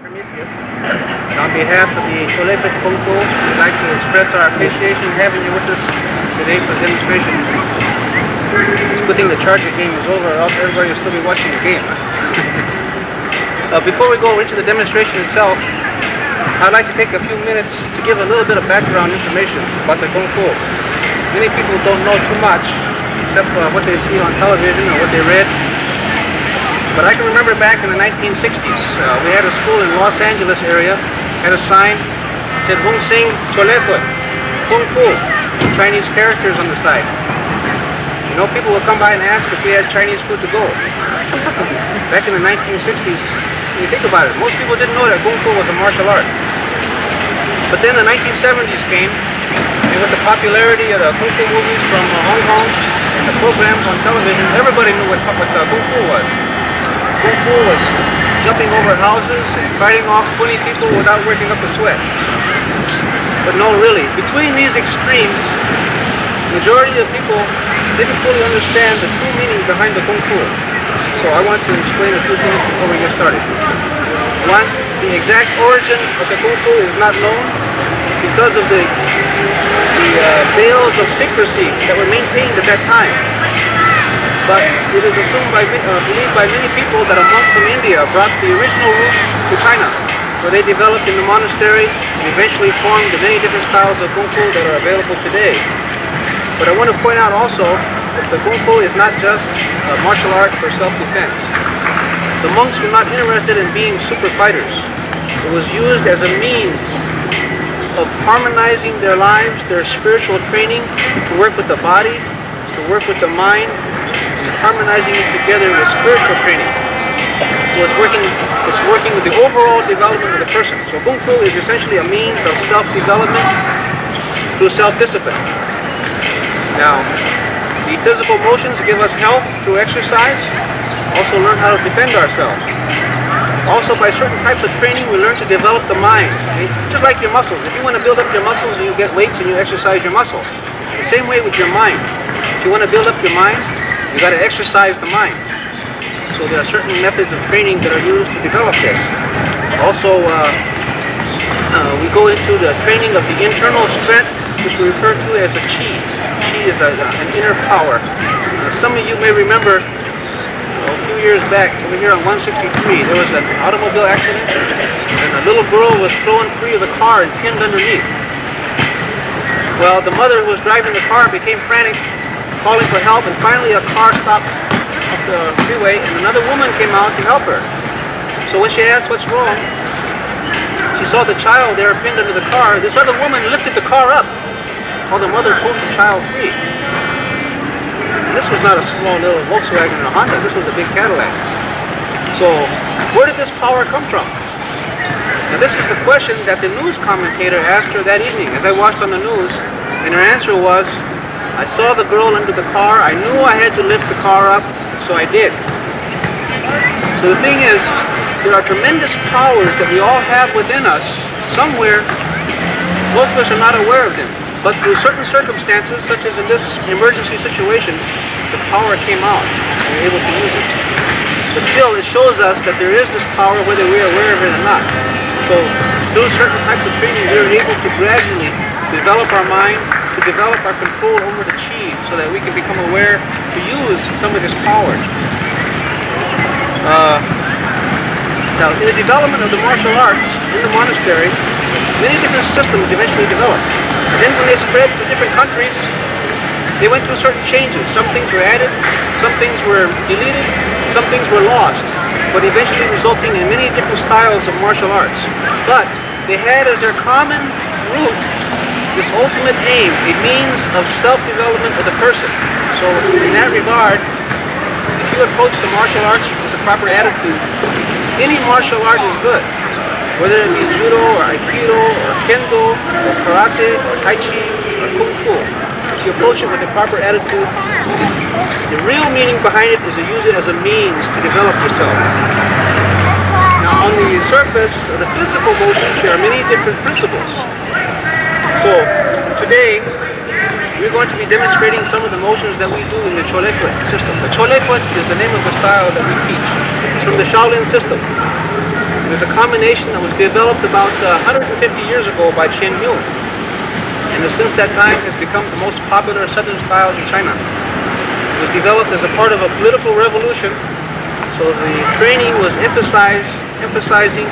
Prometheus. And on behalf of the Cholepa Kung Fu, we'd like to express our appreciation having you with us today for the demonstration. It's a good thing the Charger game is over, or else everybody will still be watching the game. Before we go into the demonstration itself, I'd like to take a few minutes to give a little bit of background information about the Kung Fu. Many people don't know too much, except for what they see on television or what they read. But I can remember back in the 1960s, we had a school in Los Angeles area, had a sign that said Hung Sing Choleput, Kung Fu, Chinese characters on the side. You know, people would come by and ask if we had Chinese food to go. Back in the 1960s, when you think about it, most people didn't know that Kung Fu was a martial art. But then the 1970s came, and with the popularity of the Kung Fu movies from Hong Kong and the programs on television, everybody knew what Kung Fu was. Kung Fu was jumping over houses and fighting off 20 people without working up a sweat. But no, really, between these extremes, the majority of people didn't fully understand the true meaning behind the Kung Fu. So I want to explain a few things before we get started. One, the exact origin of the Kung Fu is not known because of the veils of secrecy that were maintained at that time. But it is assumed believed by many people that a monk from India brought the original roots to China, where they developed in the monastery and eventually formed the many different styles of Kung Fu that are available today. But I want to point out also that the Kung Fu is not just a martial art for self-defense. The monks were not interested in being super fighters. It was used as a means of harmonizing their lives, their spiritual training, to work with the body, to work with the mind, harmonizing it together with spiritual training. So it's working with the overall development of the person. So Kung Fu is essentially a means of self-development through self-discipline. Now, the physical motions give us health through exercise. Also learn how to defend ourselves. Also, by certain types of training, we learn to develop the mind. Okay? Just like your muscles. If you want to build up your muscles, you get weights and you exercise your muscle. The same way with your mind. If you want to build up your mind, you got to exercise the mind. So there are certain methods of training that are used to develop this. Also, we go into the training of the internal strength, which we refer to as a qi. Qi is an inner power. Some of you may remember a few years back, over here on 163, there was an automobile accident, and a little girl was thrown free of the car and pinned underneath. Well, the mother who was driving the car became frantic, calling for help, and finally a car stopped off the freeway and another woman came out to help her. So when she asked what's wrong, she saw the child there pinned under the car. This other woman lifted the car up while the mother pulled the child free. And this was not a small little Volkswagen or Honda, this was a big Cadillac. So where did this power come from? Now this is the question that the news commentator asked her that evening as I watched on the news, and her answer was, I saw the girl under the car, I knew I had to lift the car up, so I did. So the thing is, there are tremendous powers that we all have within us, somewhere. Most of us are not aware of them. But through certain circumstances, such as in this emergency situation, the power came out, and we were able to use it. But still, it shows us that there is this power whether we are aware of it or not. So through certain types of training, we are able to gradually develop our mind, to develop our control over the qi so that we can become aware to use some of this power. Now, in the development of the martial arts in the monastery, many different systems eventually developed. And then when they spread to different countries, they went through certain changes. Some things were added, some things were deleted, some things were lost, but eventually resulting in many different styles of martial arts. But they had as their common root this ultimate aim, a means of self-development of the person. So in that regard, if you approach the martial arts with the proper attitude, any martial art is good. Whether it be judo or aikido or kendo or karate or tai chi or kung fu. If you approach it with the proper attitude, the real meaning behind it is to use it as a means to develop yourself. Now on the surface of the physical motions, there are many different principles. So, today, we're going to be demonstrating some of the motions that we do in the Choleput system. The Choleput is the name of the style that we teach. It's from the Shaolin system. It was a combination that was developed about 150 years ago by Chen Yun, and since that time has become the most popular Southern style in China. It was developed as a part of a political revolution, so the training was emphasizing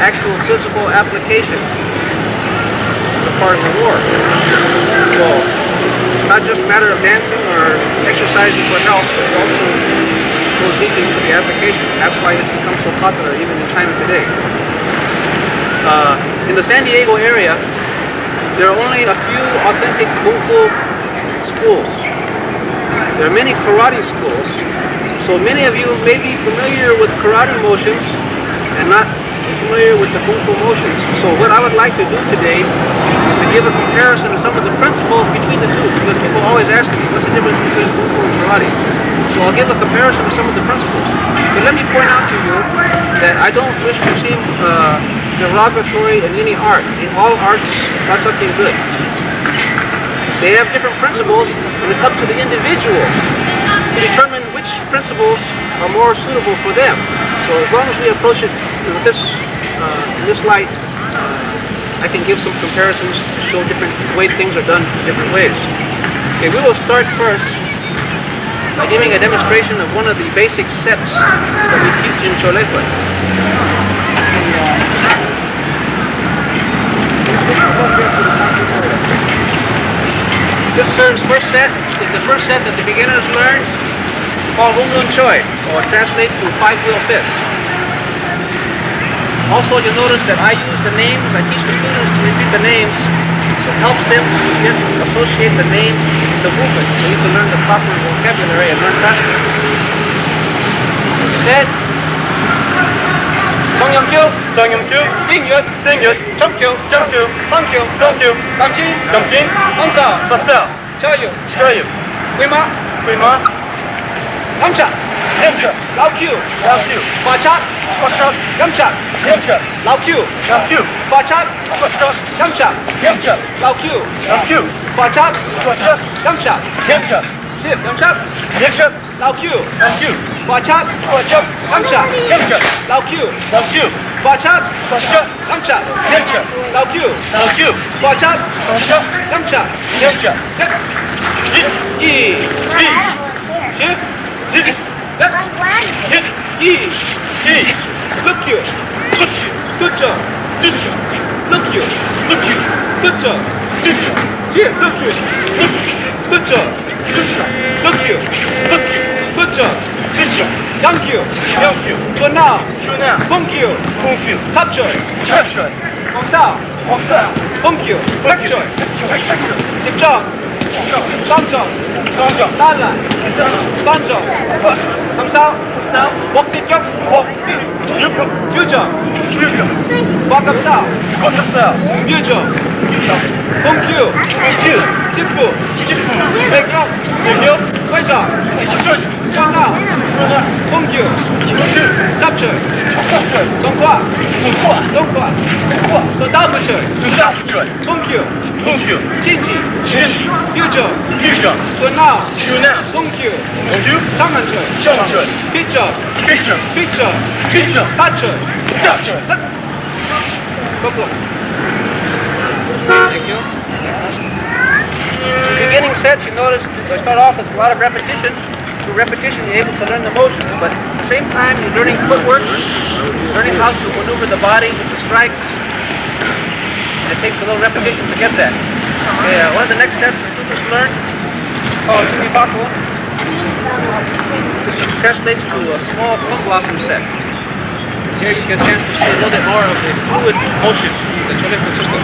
actual physical application as a part of the war. So it's not just a matter of dancing or exercising for health, but it also goes deeply into the application. That's why it's become so popular even in China today. In the San Diego area, there are only a few authentic Kung Fu schools. There are many karate schools, so many of you may be familiar with karate motions and not familiar with the Kung Fu motions. So what I would like to do today is to give a comparison of some of the principles between the two, because people always ask me, what's the difference between Kung Fu and karate? So I'll give a comparison of some of the principles. But let me point out to you that I don't wish to seem derogatory in any art. In all arts, not something good. They have different principles, and it's up to the individual to determine which principles are more suitable for them. So as long as we approach it with in this light, I can give some comparisons to show different way things are done different ways. Okay, we will start first by giving a demonstration of one of the basic sets that we teach in Cholepa. This first set is the first set that the beginners learn, called Hung Lun Choi, or translate to 5-wheel fist. Also, you'll notice that I use the names, I teach the students to repeat the names, so it helps them to associate the name with the movement, so you can learn the proper vocabulary and learn faster. Said, Songyamkyu, Songyamkyu, Dingyut, Dingyut, Chomkyu, Chomkyu, Songkyu, Songkyu, Damjin, Damjin, Onsao, Bansao, Chaoyu, Chaoyu, Huima, Huima, Yamcha, Yamcha, Laokyu, Laokyu, Huachat, Huachat, Yamcha, Yamcha, Laokyu, Laokyu, Huachat, Huachat, Yamcha, Yamcha, Laokyu, Laokyu, Huachat, Huachat, Yamcha, Yamcha, Yamcha, Yamcha, Laokyu, Laokyu, Huachat, Huachat, Yamcha, Yamcha, Laokyu, Laokyu, Huachat, Huachat, Yamcha, Yamcha, Laokyu, Laokyu, Huachat, Huachat, Yamcha, Yamcha, Yi, Yi, Ship, Yi, Hit, Yi, Yi, Look you, good job, look you, good job, here, look you, good job, look you, good job, thank you, Yamkyu, for now, Shuna, thank you, Kungfu, capture, Chapchoi, Hongsa, Hongsa, thank you, capture, 입장, 쌍정, Songjiang, 난란, 쌍정, 감사, 먹비격, 규정, 과감사, Kongresa, 유정, 공규, Kungfu, 직부, Jifu, 백력, Megyo, 회장, Shoji, 전화, Shuna, 공규, Kungfu, 잡철, Chapchoi, 정과, Kungfa, 정과, Kungfa, 서다부철, Chapchoi, 공규, Kungfu, 진지, Shinji, 유정, Yuzhang, 전화, Shuna, 공규, Kungfu, 장한철, Xiangchoi, 피처, Picture, 피처, Picture, 다철, Chapchoi. Go. Thank you. Beginning sets, you notice they start off with a lot of repetition. Through repetition, you're able to learn the motions, but at the same time, you're learning footwork, learning how to maneuver the body with the strikes. And it takes a little repetition to get that. Okay, one of the next sets the students learn called Sumibaku. This translates to a small plum blossom set. Here you get a chance to see a little bit more of the fluid motion that Chole Francisco.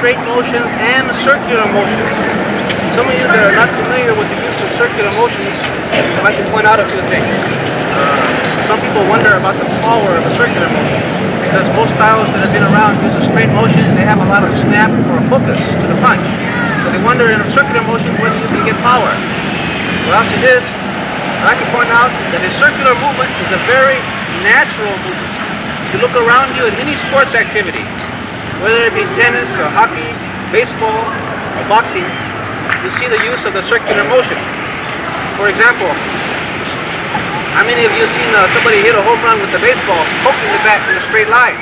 straight motions and circular motions. Some of you that are not familiar with the use of circular motions, I'd like to point out a few things. Some people wonder about the power of a circular motion because most styles that have been around use a straight motion and they have a lot of snap or focus to the punch. So they wonder in a circular motion whether you can get power. Well, to this, I'd like to point out that a circular movement is a very natural movement. If you look around you in any sports activity, whether it be tennis or hockey, baseball or boxing, you see the use of the circular motion. For example, how many of you have seen somebody hit a home run with the baseball, poking the bat in a straight line?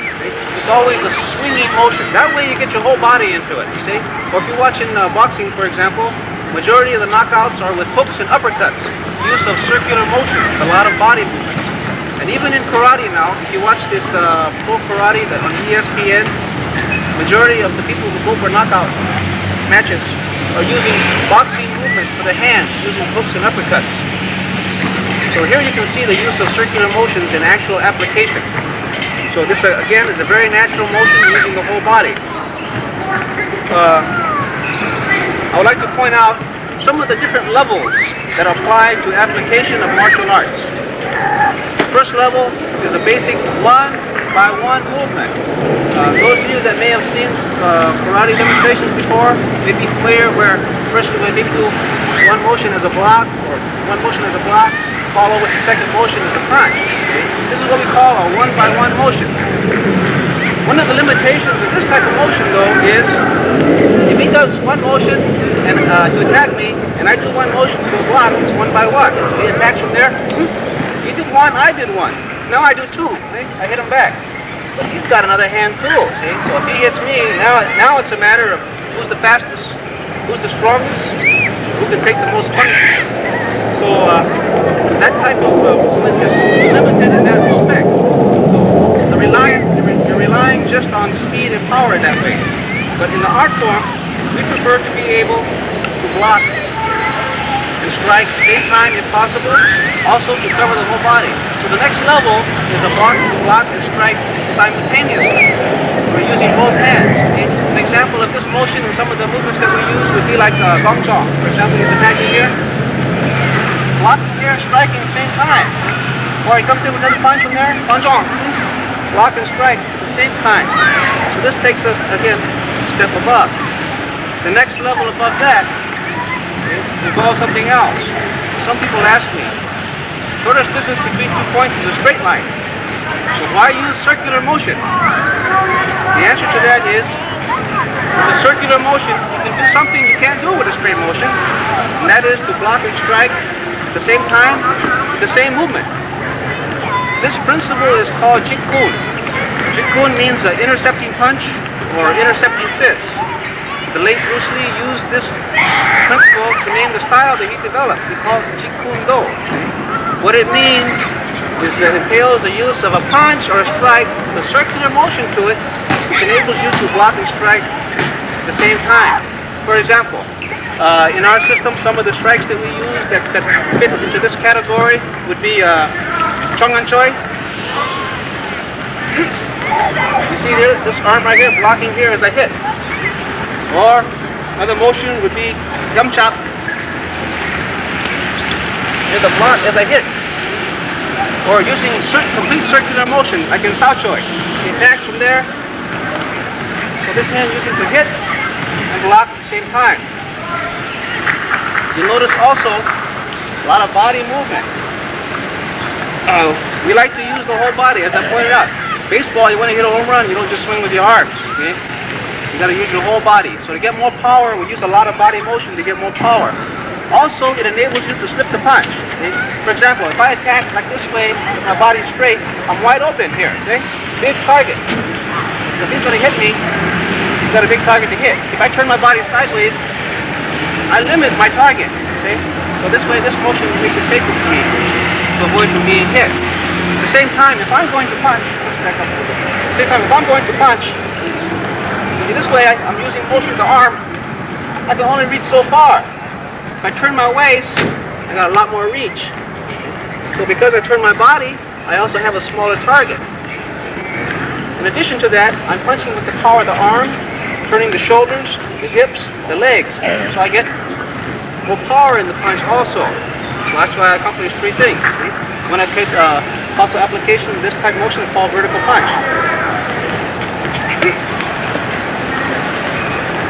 It's always a swinging motion. That way you get your whole body into it, you see? Or if you're watching boxing, for example, majority of the knockouts are with hooks and uppercuts. Use of circular motion, a lot of body movement. And even in karate now, if you watch this pro karate on ESPN, majority of the people who go for knockout matches are using boxing movements for the hands, using hooks and uppercuts. So here you can see the use of circular motions in actual application. So this again is a very natural motion using the whole body. I would like to point out some of the different levels that apply to application of martial arts. The first level is a basic one-by-one movement. Those of you that may have seen karate demonstrations before may be familiar where first when they do one motion as a block or one motion as a block, follow with the second motion as a punch. Okay? This is what we call a one-by-one motion. One of the limitations of this type of motion, though, is if he does one motion and to attack me, and I do one motion to a block, it's one by one. So he attacks from there. He did one, I did one. Now I do two. See? I hit him back. But he's got another hand too. See? So if he hits me, now it's a matter of who's the fastest, who's the strongest, who can take the most punishment. So that type of movement is limited in that respect. So you're relying just on speed and power that way. But in the art form, we prefer to be able to block and strike at the same time if possible, also to cover the whole body. So the next level is a block and strike simultaneously. We're using both hands. Okay? An example of this motion and some of the movements that we use would be like gong chong. For example, he's attacking here, blocking here, striking at the same time. Or he comes in with another punch from there, punch on. Block and strike at the same time. So this takes us, again, a step above. The next level above that involves something else. Some people ask me, shortest distance between 2 points is a straight line. So why use circular motion? The answer to that is, with a circular motion, you can do something you can't do with a straight motion, and that is to block and strike at the same time, the same movement. This principle is called Jeet Kune. Jeet Kune means intercepting punch or intercepting fist. The late Bruce Lee used this principle to name the style that he developed. He called it Jeet Kune Do. What it means is that it entails the use of a punch or a strike with a circular motion to it, which enables you to block and strike at the same time. For example, in our system, some of the strikes that we use that fit into this category would be Chung An Choi. You see here, this arm right here, blocking here as I hit. Or another motion would be Yum Chop. Here's the block as I hit. Or using complete circular motion, like in Sao Choi. He attacks from there. So this hand using to hit and block at the same time. You notice also a lot of body movement. We like to use the whole body, as I pointed out. Baseball, you want to hit a home run, you don't just swing with your arms. Okay? You got to use your whole body. So to get more power, we use a lot of body motion to get more power. Also, it enables you to slip the punch. Okay? For example, if I attack like this way, with my body straight, I'm wide open here. Okay? Big target. If he's going to hit me, he's got a big target to hit. If I turn my body sideways, I limit my target. See? So this way, this motion makes it safer for me to avoid from being hit. At the same time, if I'm going to punch, let's back up a little bit. At the same time, if I'm going to punch, see, this way I'm using most of the arm, I can only reach so far. If I turn my waist, I got a lot more reach. So because I turn my body, I also have a smaller target. In addition to that, I'm punching with the power of the arm, turning the shoulders, the hips, the legs. So I get more power in the punch also. So that's why I accomplish three things. See? When I take also application of this type of motion called vertical punch.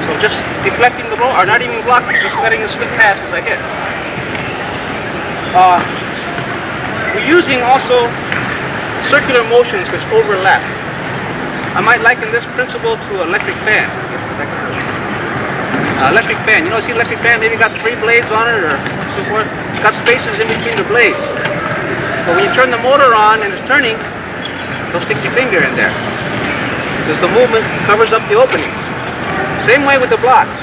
So just deflecting the blow, or not even blocking, just letting it slip past as I hit. We're using also circular motions which overlap. I might liken this principle to an electric fan. Electric fan, you know, see electric fan, maybe got 3 blades on it or so forth. It's got spaces in between the blades. But when you turn the motor on and it's turning, don't stick your finger in there, because the movement covers up the openings. Same way with the blocks.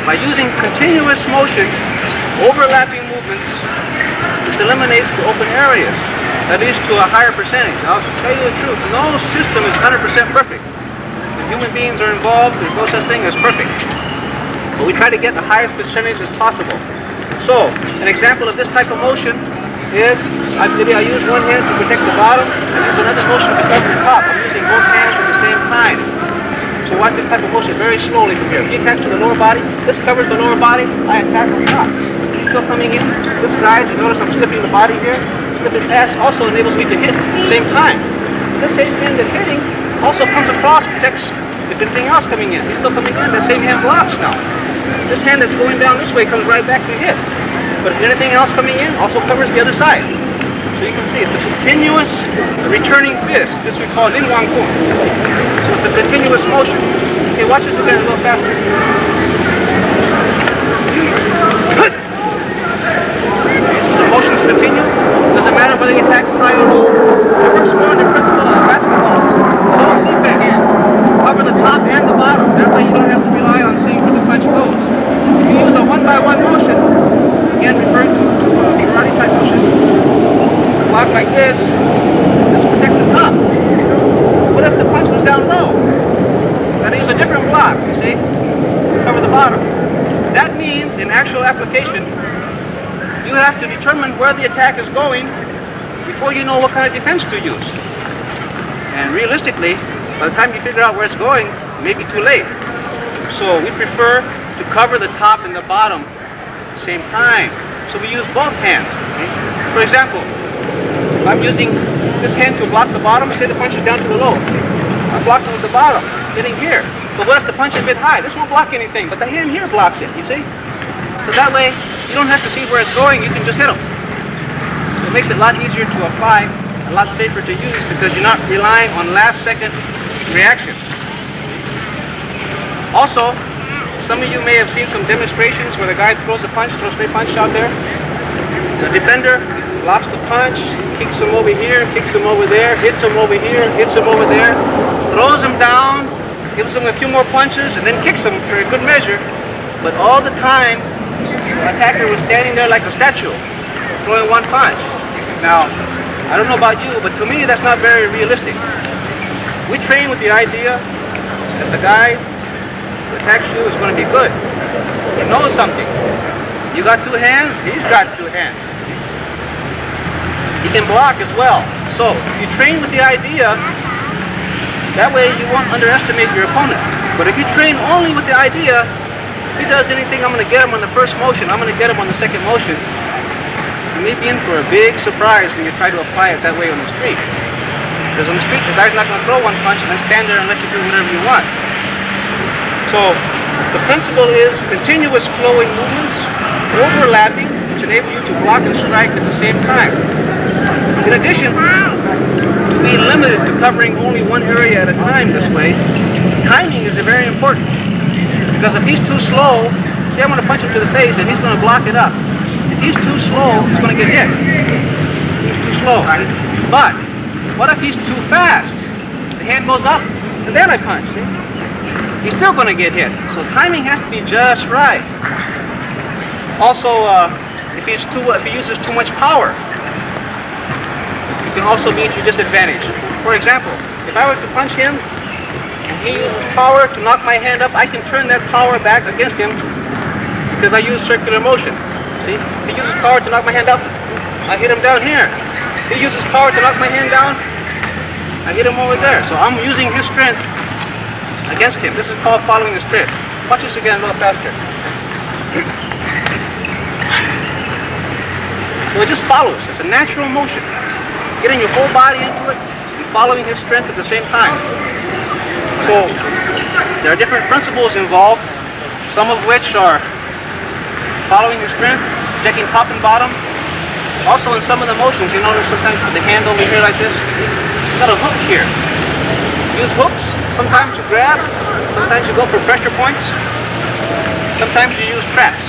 By using continuous motion, overlapping movements, this eliminates the open areas. That leads to a higher percentage. I'll tell you the truth, no system is 100% perfect. When human beings are involved, there's no such thing as perfect. But we try to get the highest percentage as possible. So, an example of this type of motion is, maybe I use one hand to protect the bottom, and use another motion to protect the top. I'm using both hands at the same time. So watch this type of motion very slowly from here. If you attach to the lower body, this covers the lower body, I attack on top. Still coming in. This guide, you notice I'm slipping the body here. Slipping past also enables me to hit at the same time. This same hand that's hitting also comes across, protects if anything else coming in. He's still coming in, that same hand blocks now. This hand that's going down this way comes right back to hit. But if anything else coming in, also covers the other side. So you can see it's a continuous returning fist. This we call Lin Wang Kung. So it's a continuous motion. Okay, watch this again a little faster. The motions continue. Doesn't matter whether he attacks high or low. It works more on the principle of basketball. So defense. Cover the top and the bottom. That way you don't have to rely on seeing where the punch goes. If you use a one-by-one motion, again referring to karate type motion, block like this protects the top. What if the punch was down low? Gotta use a different block, you see? Cover the bottom. That means, in actual application, you have to determine where the attack is going before you know what kind of defense to use. And realistically, by the time you figure out where it's going, it may be too late. So we prefer to cover the top and the bottom at the same time. So we use both hands. Okay? For example, I'm using this hand to block the bottom. Say the punch is down to the low. I'm blocking with the bottom, hitting here. But what if the punch is a bit high? This won't block anything, but the hand here blocks it, you see? So that way, you don't have to see where it's going, you can just hit them. So it makes it a lot easier to apply, a lot safer to use, because you're not relying on last second reaction. Also, some of you may have seen some demonstrations where the guy throws a punch, throws a straight punch out there. The defender blocks the punch, kicks him over here, kicks him over there, hits him over here, hits him over there, throws him down, gives him a few more punches, and then kicks him for a good measure. But all the time, the attacker was standing there like a statue, throwing one punch. Now, I don't know about you, but to me that's not very realistic. We train with the idea that the guy who attacks you is going to be good. He knows something. You got 2 hands, he's got 2 hands. He can block as well. So, you train with the idea, that way you won't underestimate your opponent. But if you train only with the idea, if he does anything, I'm going to get him on the first motion, I'm going to get him on the second motion, you may be in for a big surprise when you try to apply it that way on the street. Because on the street, the guy's not going to throw one punch and then stand there and let you do whatever you want. So, the principle is continuous flowing movements, overlapping, which enable you to block and strike at the same time. In addition, to be limited to covering only one area at a time this way, timing is very important. Because if he's too slow, say I'm going to punch him to the face and he's going to block it up. If he's too slow, he's going to get hit. He's too slow. But, what if he's too fast? The hand goes up, and then I punch, see? He's still going to get hit. So timing has to be just right. Also, if he uses too much power, it can also be to your disadvantage. For example, if I were to punch him, and he uses power to knock my hand up, I can turn that power back against him because I use circular motion. See? He uses power to knock my hand up, I hit him down here. He uses power to knock my hand down, I hit him over there. So I'm using his strength against him. This is called following the strip. Watch this again a little faster. So it just follows. It's a natural motion. Getting your whole body into it and following his strength at the same time. So there are different principles involved, some of which are following his strength, checking top and bottom. Also in some of the motions, you notice sometimes with the hand over here like this, you've got a hook here. Use hooks. Sometimes you grab, sometimes you go for pressure points, sometimes you use traps.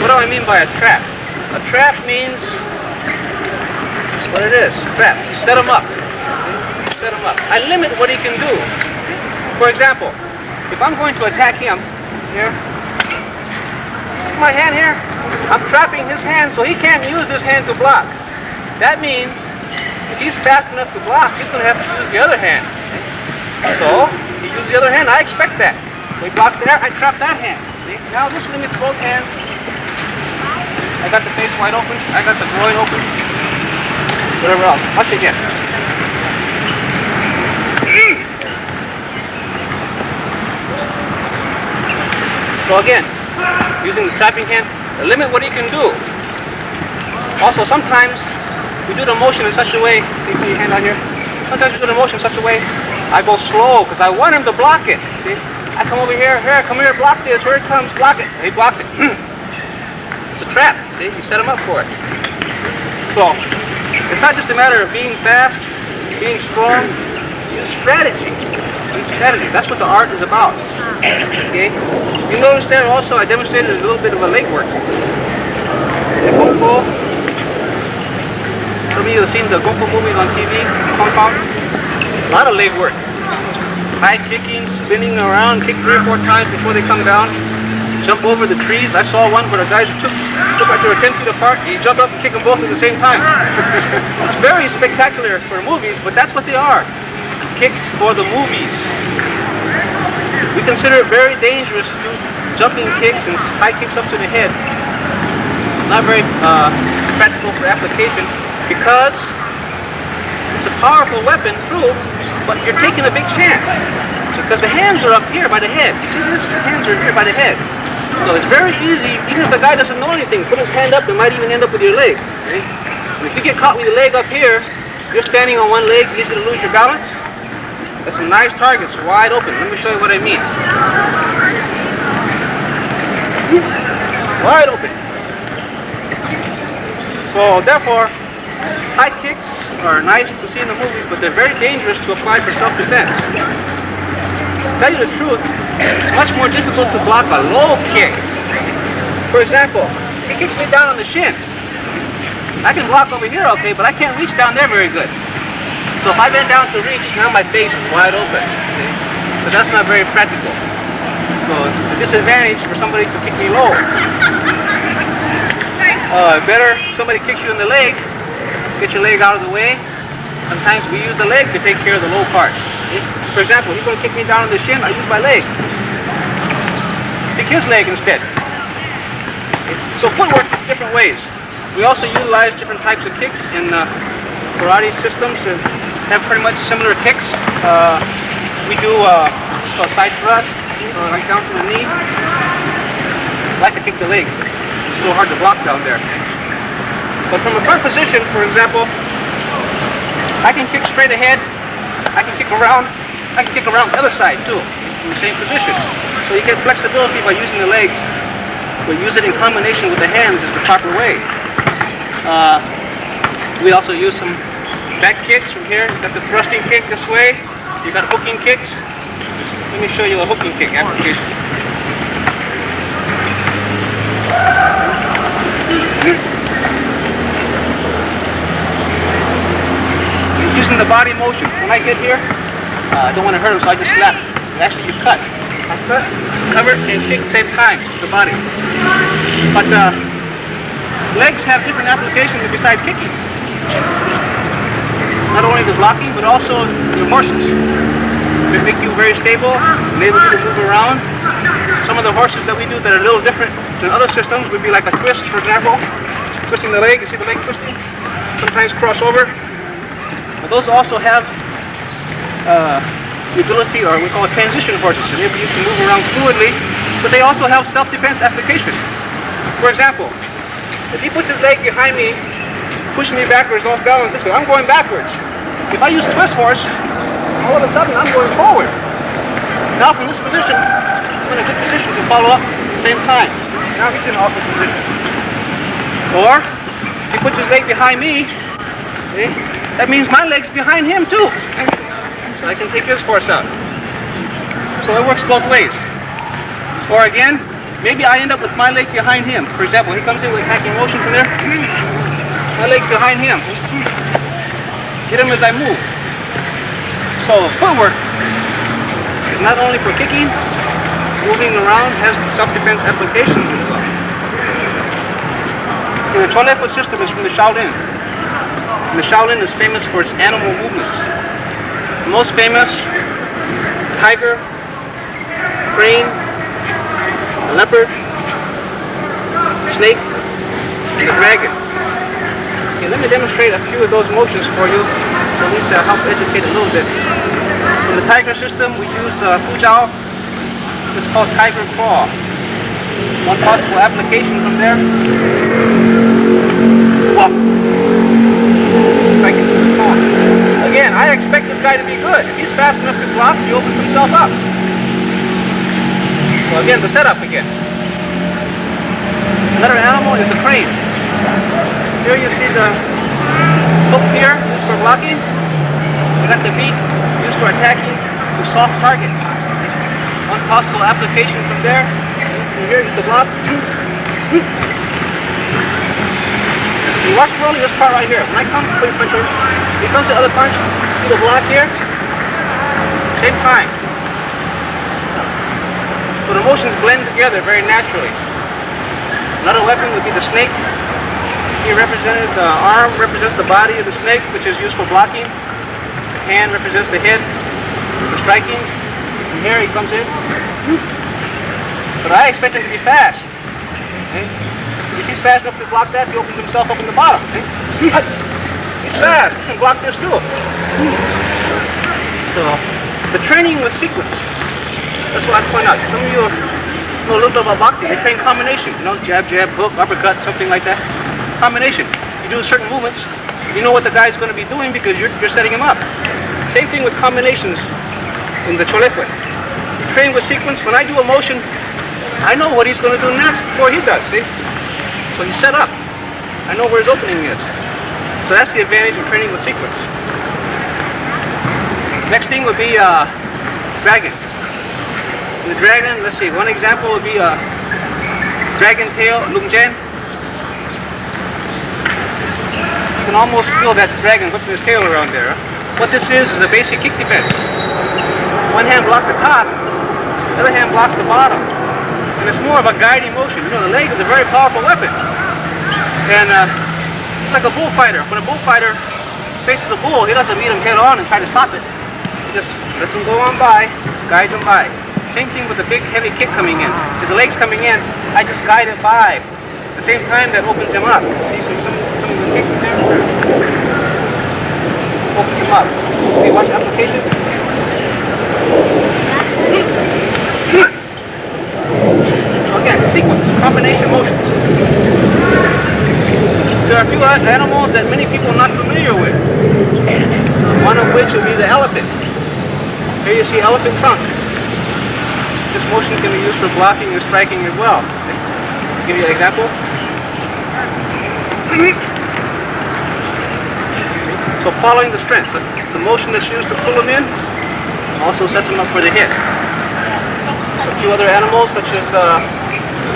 What do I mean by a trap? A trap means what it is, trap. Set him up. Set him up. I limit what he can do. For example, if I'm going to attack him, here, see my hand here? I'm trapping his hand so he can't use this hand to block. That means if he's fast enough to block, he's going to have to use the other hand. So, he uses the other hand, I expect that. So he blocks there, I trap that hand. See? Now this limits both hands. I got the face wide open, I got the groin open. Whatever else. Watch again. So again, using the trapping hand, limit what he can do. Also, sometimes we do the motion in such a way, you put your hand on here, sometimes we do the motion in such a way, I go slow because I want him to block it. See? I come over here, come here, block this, here it comes, block it. He blocks it. It's a trap. See? You set him up for it. So, it's not just a matter of being fast, being strong. Use strategy. Use strategy. That's what the art is about. Okay? You notice there also I demonstrated a little bit of a leg work. The Kung Fu. Some of you have seen the Kung Fu movies on TV, Hong Kong. A lot of leg work. High kicking, spinning around, kick 3 or 4 times before they come down. Jump over the trees. I saw one where the guys took like they were 10 feet apart. He jumped up and kicked them both at the same time. It's very spectacular for movies, but that's what they are. Kicks for the movies. We consider it very dangerous to do jumping kicks and high kicks up to the head. Not very practical for application because it's a powerful weapon, true, but you're taking a big chance. Because the hands are up here by the head. You see this? The hands are here by the head. So it's very easy, even if the guy doesn't know anything, put his hand up, it might even end up with your leg. Okay? And if you get caught with your leg up here, you're standing on one leg, easy to lose your balance. That's some nice targets, wide open. Let me show you what I mean. Wide open. So therefore, high kicks are nice to see in the movies, but they're very dangerous to apply for self-defense. To tell you the truth, it's much more difficult to block a low kick. For example, he kicks me down on the shin. I can block over here okay, but I can't reach down there very good. So if I bend down to reach, now my face is wide open. See? So that's not very practical. So it's a disadvantage for somebody to kick me low. Better somebody kicks you in the leg, get your leg out of the way. Sometimes we use the leg to take care of the low part. See? For example, he's going to kick me down on the shin, I use my leg. Kick his leg instead. So footwork different ways. We also utilize different types of kicks in karate systems that have pretty much similar kicks. We do called side thrust, right down to the knee. I like to kick the leg. It's so hard to block down there. But from a front position, for example, I can kick straight ahead. I can kick around. I can kick around the other side too, in the same position. So you get flexibility by using the legs, but use it in combination with the hands is the proper way. We also use some back kicks from here. You got the thrusting kick this way. You got hooking kicks. Let me show you a hooking kick application. Using the body motion. When I get here, I don't want to hurt him, so I just slap. Actually, you cut. I cut, cover, and kick at the same time, the body. But legs have different applications besides kicking. Not only the blocking, but also your horses. They make you very stable, enable you to move around. Some of the horses that we do that are a little different than other systems would be like a twist, for example. Twisting the leg, you see the leg twisting? Sometimes cross over. But those also have the ability, or we call it transition horses, to enable you to move around fluidly, but they also have self-defense application. For example, if he puts his leg behind me, pushing me backwards off balance this way, I'm going backwards. If I use twist horse, all of a sudden I'm going forward. Now from this position, he's in a good position to follow up at the same time. Now he's in an awkward position. Or, he puts his leg behind me, see? That means my leg's behind him too. So I can take his force out. So it works both ways. Or again, maybe I end up with my leg behind him. For example, he comes in with attacking motion from there. My leg's behind him. Get him as I move. So footwork is not only for kicking, moving around, has self-defense applications as well. The Chole foot system is from the Shaolin. And the Shaolin is famous for its animal movements. The most famous, tiger, crane, leopard, snake, and the dragon. Okay, let me demonstrate a few of those motions for you, so at least help educate a little bit. In the tiger system, we use Fujiao. It's called tiger crawl. One possible application from there. Walk. Again, I expect this guy to be good. If he's fast enough to block, he opens himself up. So again, the setup again. Another animal is the crane. Here you see the hook here is for blocking. We got the beak used for attacking to soft targets. One possible application from there. And here is the block. You watch slowly this part right here. When I come, put your punch over. He comes to the other punch, do the block here. Same time. So the motions blend together very naturally. Another weapon would be the snake. Here represented, the arm represents the body of the snake, which is used for blocking. The hand represents the head for striking. And here he comes in. But I expect him to be fast. Okay? If he's fast enough to block that, he opens himself up in the bottom. See? He's fast. He can block this too. So, the training with sequence. That's what I point out. Some of you know a little bit about boxing. They train combination. You know, jab, jab, hook, uppercut, something like that. Combination. You do certain movements. You know what the guy's going to be doing because you're setting him up. Same thing with combinations in the Chole foot. You train with sequence. When I do a motion, I know what he's going to do next before he does. See? So he's set up. I know where his opening is. So that's the advantage of training with sequence. Next thing would be dragon. In the dragon, let's see, one example would be dragon tail, Lungjian. You can almost feel that dragon whipping his tail around there. What this is a basic kick defense. One hand blocks the top, the other hand blocks the bottom. And it's more of a guiding motion. You know, the leg is a very powerful weapon. And it's like a bullfighter. When a bullfighter faces a bull, he doesn't meet him head on and try to stop it. He just lets him go on by, just guides him by. Same thing with the big heavy kick coming in. As the leg's coming in, I just guide it by. At the same time, that opens him up. See, from some of the kick there, opens him up. Okay, watch the application. Again, sequence, combination motions. There are a few animals that many people are not familiar with. One of which would be the elephant. Here you see elephant trunk. This motion can be used for blocking and striking as well. I'll give you an example. So following the strength, the motion that's used to pull them in also sets them up for the hit. A few other animals such as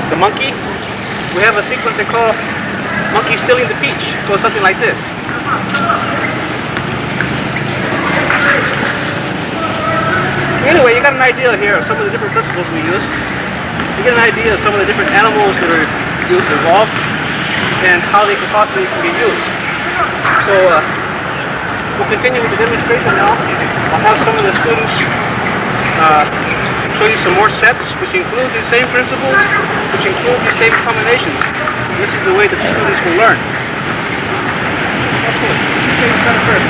the monkey. We have a sequence they call monkey stealing the peach. It goes something like this. Anyway, you got an idea here of some of the different principles we use. You get an idea of some of the different animals that are evolved and how they can possibly be used. So we'll continue with the demonstration now. I'll have some of the students show you some more sets which include these same principles, which include these same combinations. And this is the way that the students will learn. Okay, first.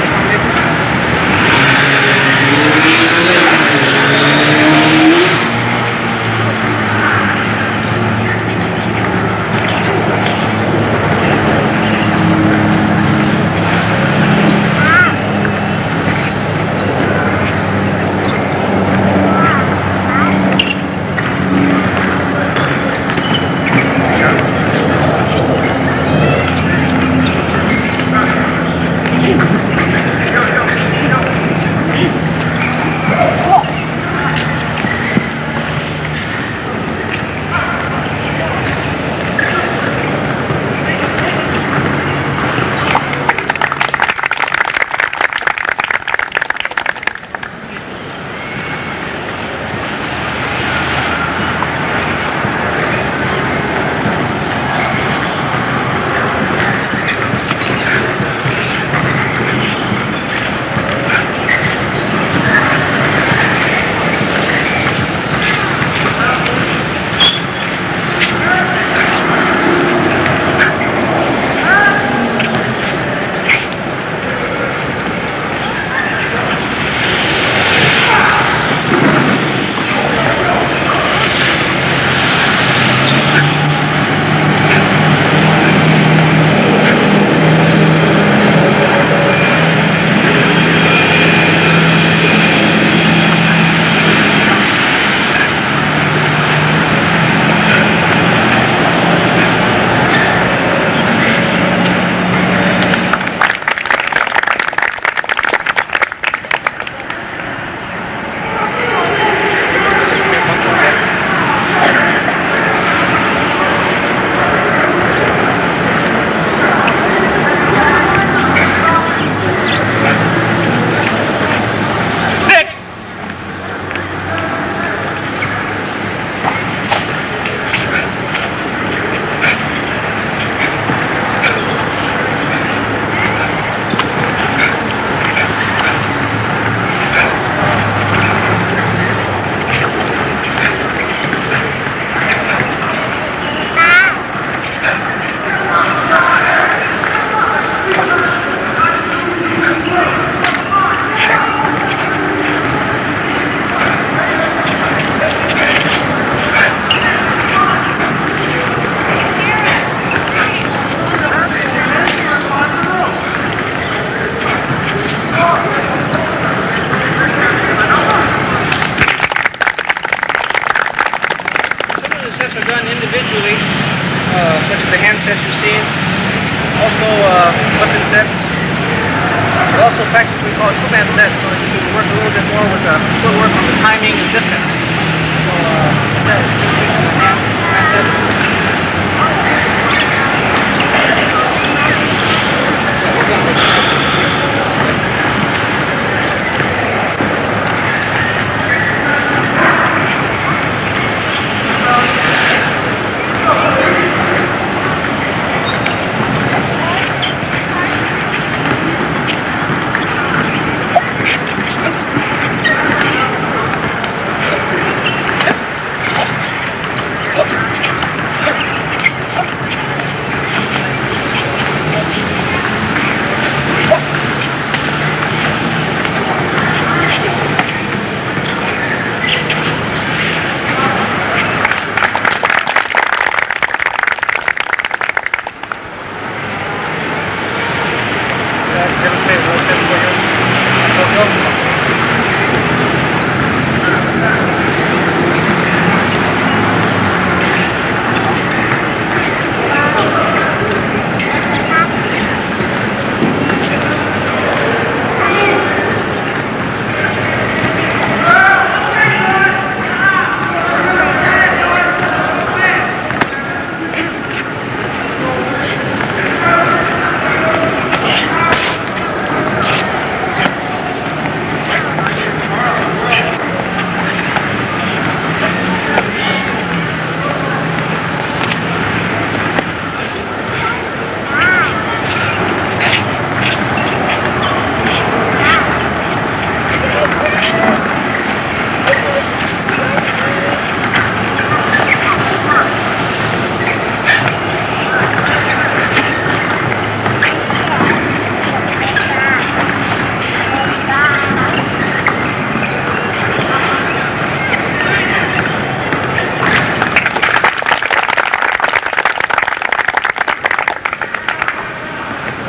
We also practice what we call two-man sets, so that you can work a little bit more with footwork on the timing and distance. So, two-man set.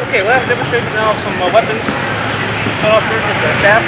Okay, well, I've demonstrated now some weapons. Start off first with the shaft.